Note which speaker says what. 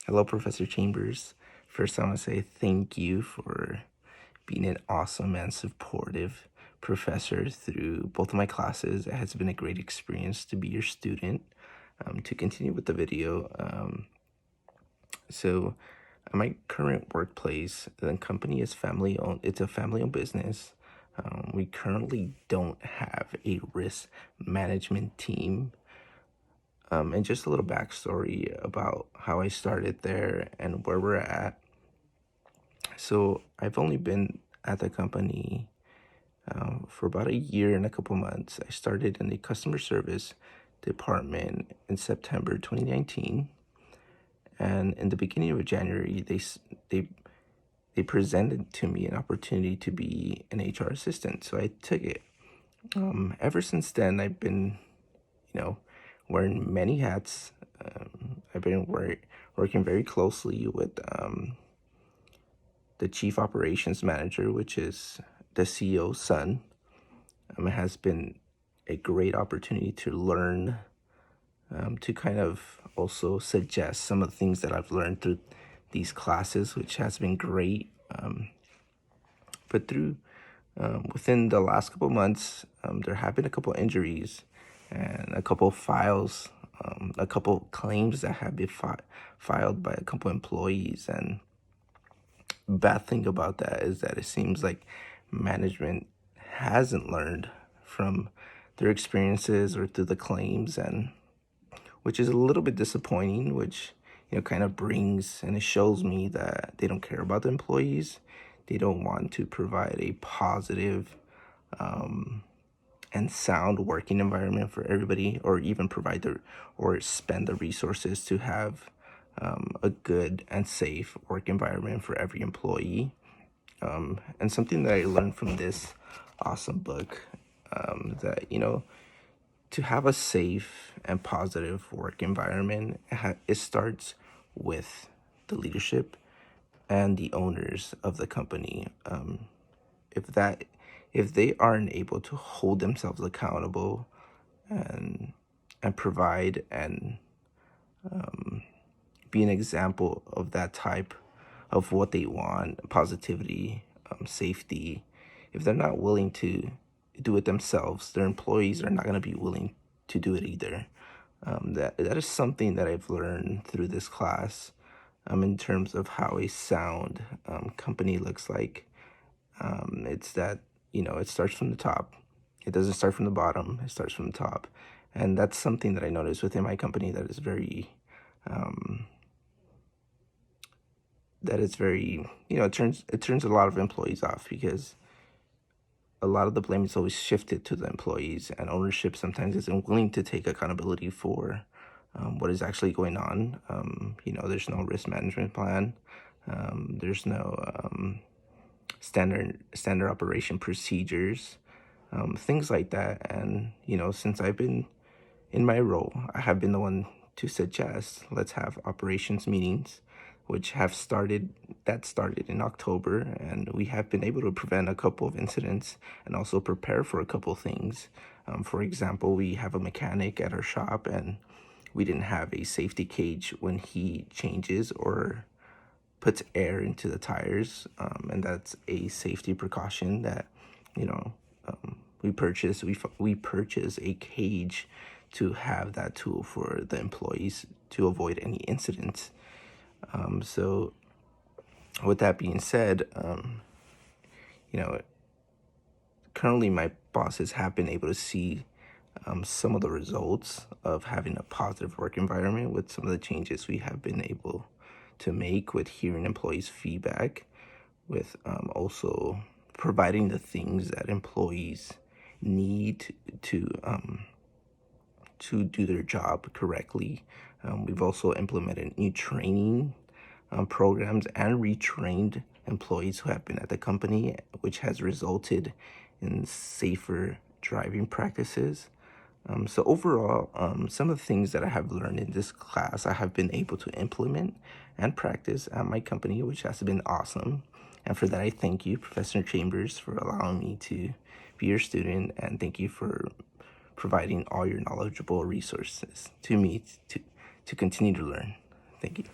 Speaker 1: Hello, Professor Chambers. First, I want to say thank you for being an awesome and supportive professor through both of my classes. It has been a great experience to be your student. To continue with the video, so at my current workplace, the company is family owned. It's a family owned business. We currently don't have a risk management team. And just a little backstory about how I started there and where we're at. So I've only been at the company for about a year and a couple months. I started in the customer service department in September 2019, and in the beginning of January, they presented to me an opportunity to be an HR assistant. So I took it. Ever since then, I've been, wearing many hats. I've been working very closely with the chief operations manager, which is the CEO's son. It has been a great opportunity to learn, to kind of also suggest some of the things that I've learned through these classes, which has been great. But within the last couple months, there have been a couple injuries and a couple files, a couple claims that have been filed by a couple employees. And bad thing about that is that it seems like management hasn't learned from their experiences or through the claims, and which is a little bit disappointing, which kind of brings and it shows me that they don't care about the employees. They don't want to provide a positive and sound working environment for everybody, or even or spend the resources to have a good and safe work environment for every employee. And something that I learned from this awesome book, that to have a safe and positive work environment, it starts with the leadership and the owners of the company. If that if they aren't able to hold themselves accountable and provide and be an example of that type of what they want, positivity, safety, if they're not willing to do it themselves, their employees are not going to be willing to do it either. That is something that I've learned through this class, in terms of how a sound company looks like. It's that, it starts from the top. It doesn't start from the bottom. It starts from the top. And that's something that I noticed within my company that is very, it turns a lot of employees off, because a lot of the blame is always shifted to the employees, and ownership sometimes isn't willing to take accountability for what is actually going on. There's no risk management plan. There's no standard operation procedures, things like that. And since I've been in my role, I have been the one to suggest let's have operations meetings, which started in October, and we have been able to prevent a couple of incidents and also prepare for a couple of things. For example, we have a mechanic at our shop, and we didn't have a safety cage when he changes or puts air into the tires, and that's a safety precaution that we purchase. We purchase a cage to have that tool for the employees to avoid any incidents. So with that being said, currently my bosses have been able to see some of the results of having a positive work environment with some of the changes we have been able to make with hearing employees' feedback, with also providing the things that employees need to do their job correctly. We've also implemented new training programs and retrained employees who have been at the company, which has resulted in safer driving practices. So overall, some of the things that I have learned in this class, I have been able to implement and practice at my company, which has been awesome. And for that, I thank you, Professor Chambers, for allowing me to be your student, and thank you for providing all your knowledgeable resources to me to continue to learn. Thank you.